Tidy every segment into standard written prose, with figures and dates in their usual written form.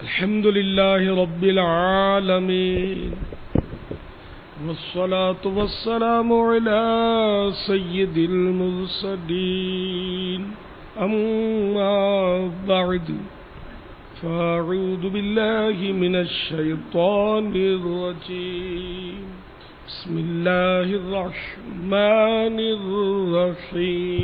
الحمد لله رب العالمين والصلاة والسلام على سيد المرسلين أما بعد فأعوذ بالله من الشيطان الرجيم بسم الله الرحمن الرحيم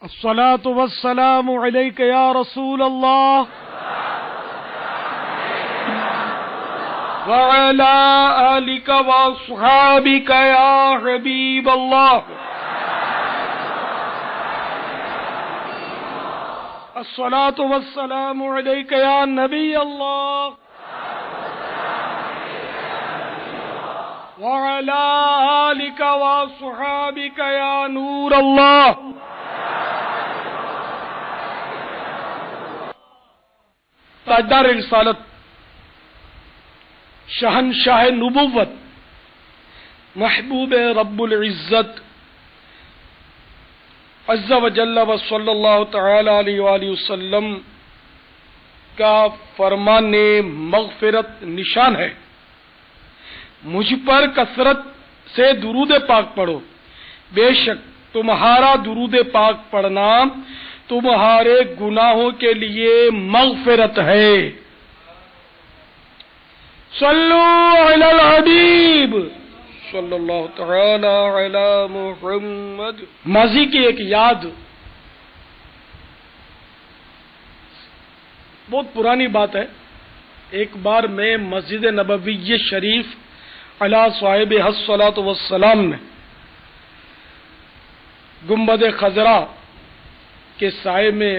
الصلاة والسلام عليك يا رسول الله وعلى آلك وأصحابك يا حبيب الله الصلاة والسلام عليك يا نبي الله وعلى آلك وأصحابك يا نور الله تاجدار رسالت، شہنشاہ نبوت، محبوب رب العزت عز و جل و صلی اللہ تعالی علیہ وآلہ وسلم کا فرمان مغفرت نشان ہے، مجھ پر کثرت سے درود پاک پڑھو، بے شک تمہارا درود پاک پڑھنا تمہارے گناہوں کے لیے مغفرت ہے۔ صلو علی الحبیب صلی اللہ تعالی علی محمد۔ ماضی کی ایک یاد، بہت پرانی بات ہے۔ ایک بار میں مسجد نبوی شریف علی صاحبہ الصلاۃ والسلام میں گنبد خضرا کے سائے میں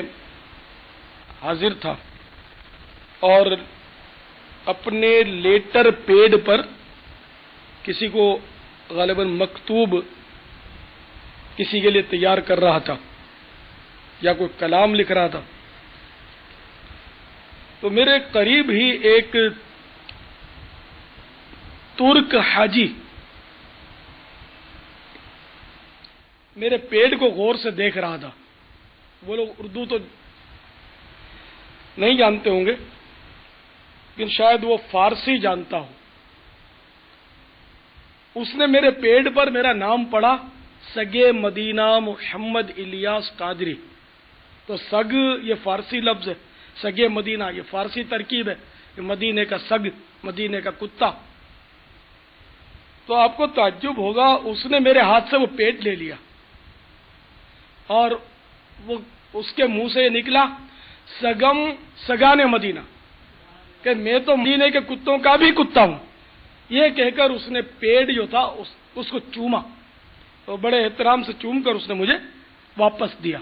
حاضر تھا اور اپنے لیٹر پیڈ پر کسی کو غالباً مکتوب کسی کے لیے تیار کر رہا تھا یا کوئی کلام لکھ رہا تھا، تو میرے قریب ہی ایک ترک حاجی میرے پیڈ کو غور سے دیکھ رہا تھا۔ وہ لوگ اردو تو نہیں جانتے ہوں گے لیکن شاید وہ فارسی جانتا ہو۔ اس نے میرے پیڈ پر میرا نام پڑھا، سگے مدینہ محمد الیاس قادری۔ تو سگ یہ فارسی لفظ ہے، سگے مدینہ یہ فارسی ترکیب ہے، کہ مدینے کا سگ، مدینے کا کتا۔ تو آپ کو تعجب ہوگا، اس نے میرے ہاتھ سے وہ پیڈ لے لیا اور وہ اس کے منہ سے نکلا سگم سگان مدینہ، کہ میں تو مدینے کے کتوں کا بھی کتا ہوں۔ یہ کہہ کر اس نے پیڈ جو تھا اس کو چوما، تو بڑے احترام سے چوم کر اس نے مجھے واپس دیا۔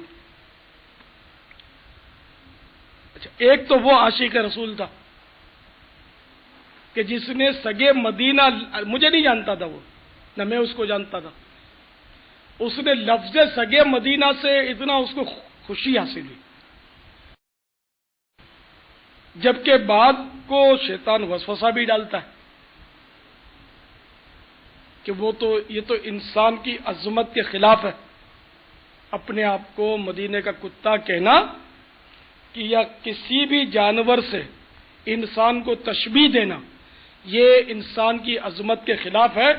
اچھا، ایک تو وہ عاشق رسول تھا کہ جس نے سگے مدینہ، مجھے نہیں جانتا تھا وہ، نہ میں اس کو جانتا تھا، اس نے لفظ سگے مدینہ سے اتنا اس کو خوشی حاصل ہوئی، جبکہ بعد کو شیطان وسوسہ بھی ڈالتا ہے کہ یہ تو انسان کی عظمت کے خلاف ہے، اپنے آپ کو مدینے کا کتا کہنا کہ یا کسی بھی جانور سے انسان کو تشبیہ دینا، یہ انسان کی عظمت کے خلاف ہے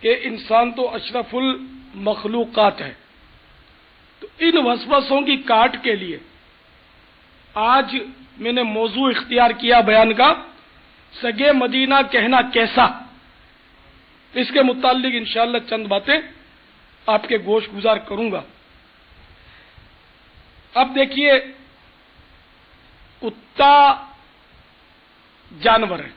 کہ انسان تو اشرف المخلوقات ہے۔ تو ان وسوسوں کی کاٹ کے لیے آج میں نے موضوع اختیار کیا بیان کا، سگے مدینہ کہنا کیسا۔ اس کے متعلق انشاءاللہ چند باتیں آپ کے گوش گزار کروں گا۔ اب دیکھیے، کتا جانور ہے،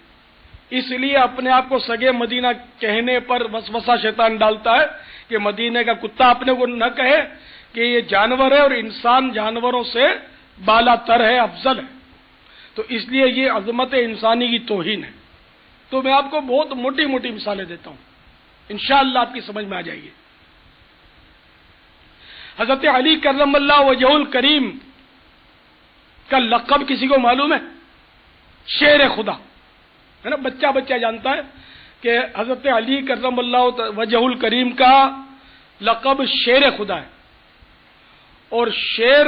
اس لیے اپنے آپ کو سگے مدینہ کہنے پر وسوسہ شیطان ڈالتا ہے کہ مدینے کا کتا اپنے کو نہ کہے کہ یہ جانور ہے اور انسان جانوروں سے بالا تر ہے، افضل ہے، تو اس لیے یہ عظمت انسانی کی توہین ہے۔ تو میں آپ کو بہت موٹی موٹی مثالیں دیتا ہوں، انشاءاللہ آپ کی سمجھ میں آ جائے گی۔ حضرت علی کرم اللہ وجہ الکریم کا لقب کسی کو معلوم ہے؟ شیر خدا ہے نا، بچہ بچہ جانتا ہے کہ حضرت علی کرم اللہ وجہ الکریم کا لقب شیر خدا ہے، اور شیر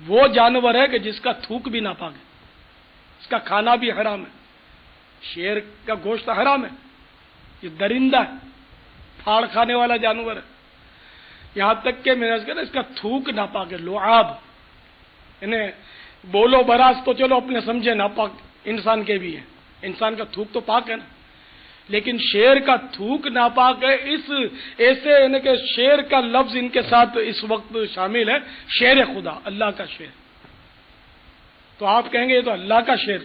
وہ جانور ہے کہ جس کا تھوک بھی ناپاک ہے، اس کا کھانا بھی حرام ہے. شیر کا گوشت حرام ہے، یہ درندہ ہے، پھاڑ کھانے والا جانور ہے. یہاں تک کہ میں نے کہا اس کا تھوک ناپاک ہے، لعاب. انہیں بولو براز تو چلو اپنے سمجھے ناپاک انسان کے بھی ہیں، انسان کا تھوک تو پاک ہے نا، لیکن شیر کا تھوک ناپاک ہے. اس ایسے یعنی کہ شیر کا لفظ ان کے ساتھ اس وقت شامل ہے، شیر خدا، اللہ کا شیر. تو آپ کہیں گے یہ تو اللہ کا شیر،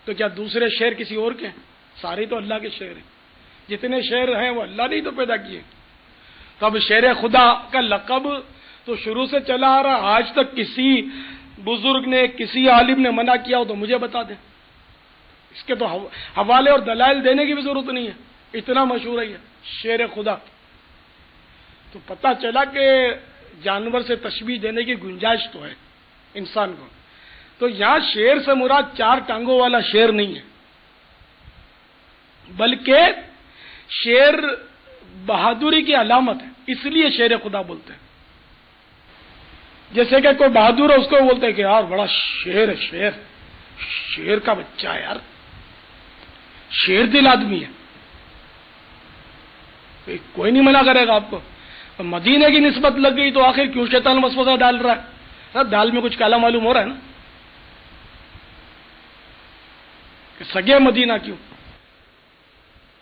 تو کیا دوسرے شیر کسی اور کے ہیں؟ سارے تو اللہ کے شیر ہیں. جتنے شیر ہیں وہ اللہ نے ہی تو پیدا کیے. تو اب شیر خدا کا لقب تو شروع سے چلا آ رہا، آج تک کسی بزرگ نے کسی عالم نے منع کیا ہو تو مجھے بتا دیں. اس کے تو حوالے اور دلائل دینے کی بھی ضرورت نہیں ہے، اتنا مشہور ہے یہ شیر خدا. تو پتہ چلا کہ جانور سے تشبیہ دینے کی گنجائش تو ہے انسان کو. تو یہاں شیر سے مراد 4 ٹانگوں والا شیر نہیں ہے، بلکہ شیر بہادری کی علامت ہے، اس لیے شیر خدا بولتے ہیں. جیسے کہ کوئی بہادر ہے اس کو بولتے ہیں کہ یار بڑا شیر ہے، شیر کا بچہ ہے یار، شیر دل آدمی ہے. کوئی نہیں منع کرے گا آپ کو. مدینے کی نسبت لگ گئی تو آخر کیوں شیطان وسوسہ ڈال رہا ہے؟ دال میں کچھ کالا معلوم ہو رہا ہے نا، کہ سگے مدینہ کیوں؟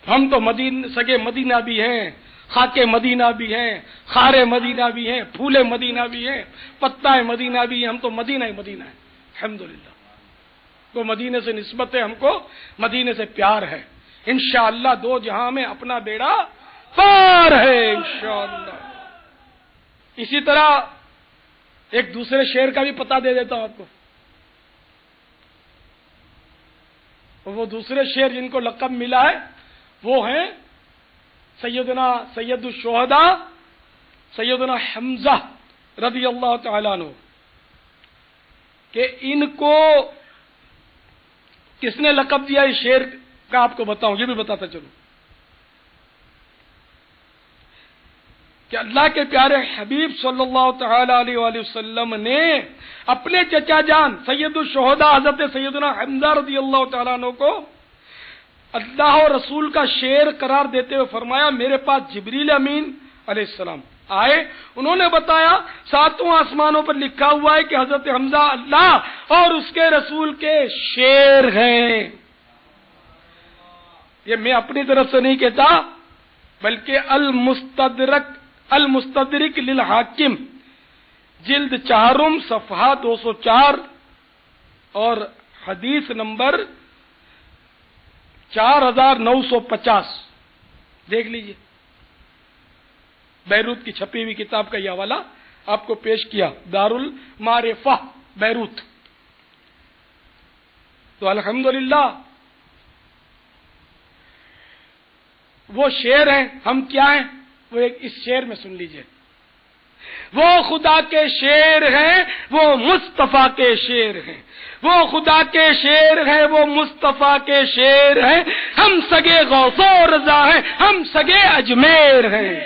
ہم تو سگے مدینہ بھی ہیں، خاک مدینہ بھی ہیں، خارے مدینہ بھی ہیں، پھولے مدینہ بھی ہیں، پتہ مدینہ بھی ہیں. ہم تو مدینہ ہی مدینہ ہے الحمدللہ. تو مدینے سے نسبت ہے، ہم کو مدینے سے پیار ہے. انشاءاللہ 2 جہاں میں اپنا بیڑا پار ہے انشاءاللہ. اسی طرح ایک دوسرے شعر کا بھی پتہ دے دیتا ہوں آپ کو. وہ دوسرے شعر جن کو لقب ملا ہے وہ ہیں سیدنا سید الشہداء سیدنا حمزہ رضی اللہ تعالیٰ عنہ. کہ ان کو کس نے لقب دیا اس شعر کا آپ کو بتاؤں، یہ بھی بتاتا چلوں کہ اللہ کے پیارے حبیب صلی اللہ تعالی علیہ وآلہ وسلم نے اپنے چچا جان سید الشہداء حضرت سیدنا حمزہ رضی اللہ تعالیٰ عنہ کو اللہ اور رسول کا شعر قرار دیتے ہوئے فرمایا میرے پاس جبریل امین علیہ السلام آئے، انہوں نے بتایا 7 آسمانوں پر لکھا ہوا ہے کہ حضرت حمزہ اللہ اور اس کے رسول کے شعر ہیں. یہ میں اپنی طرف سے نہیں کہتا، بلکہ المستدرک للحاکم جلد 4 صفحہ 204 اور حدیث نمبر 4950 دیکھ لیجئے. بیروت کی چھپی ہوئی کتاب کا یہ حوالہ آپ کو پیش کیا، دارالمعرفہ بیروت. تو الحمدللہ وہ شعر ہیں. ہم کیا ہیں وہ ایک اس شعر میں سن لیجئے. وہ خدا کے شعر ہیں، وہ مصطفیٰ کے شعر ہیں، وہ خدا کے شعر ہیں، وہ مصطفیٰ کے شعر ہیں. ہم سگے غوث و رضا ہیں، ہم سگے اجمیر ہیں،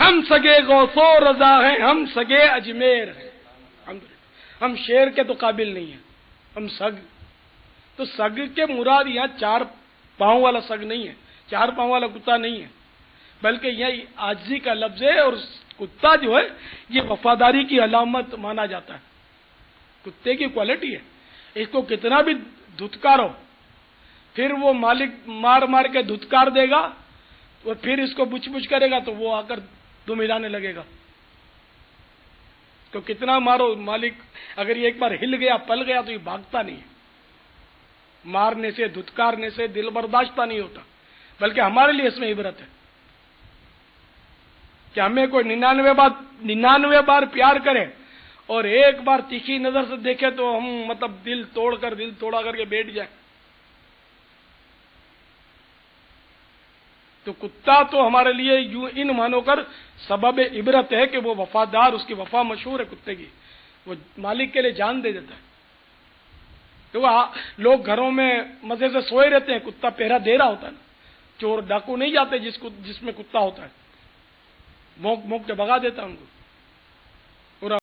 ہم سگے غوث و رضا ہیں، ہم سگے اجمیر ہیں. ہم شعر کے تو قابل نہیں ہیں، ہم سگ. تو سگ کے مراد یہاں 4 پاؤں والا سگ نہیں ہے، 4 پاؤں والا کتا نہیں ہے، بلکہ یہ عاجزی کا لفظ ہے. اور کتا جو ہے یہ وفاداری کی علامت مانا جاتا ہے، کتے کی کوالٹی ہے. اس کو کتنا بھی دھتکارو پھر وہ مالک مار مار کے دھتکار دے گا، اور پھر اس کو بچ بچ کرے گا تو وہ آ کر دم ہلانے لگے گا. تو کتنا مارو مالک اگر یہ ایک بار ہل گیا پل گیا تو یہ بھاگتا نہیں ہے. مارنے سے دھتکارنے سے دل برداشتہ نہیں ہوتا. بلکہ ہمارے لیے اس میں عبرت ہے کہ ہمیں کوئی 99 بار پیار کرے اور ایک بار تیکھی نظر سے دیکھے تو ہم مطلب دل توڑا کر کے بیٹھ جائیں. تو کتا تو ہمارے لیے یوں ان مانو کر سبب عبرت ہے کہ وہ وفادار، اس کی وفا مشہور ہے کتے کی، وہ مالک کے لیے جان دے دیتا ہے. تو لوگ گھروں میں مزے سے سوئے رہتے ہیں، کتا پہرا دے رہا ہوتا ہے نا. چور ڈاکو نہیں جاتے جس میں کتا ہوتا ہے، موک موک کے بھگا دیتا ہے ان کو.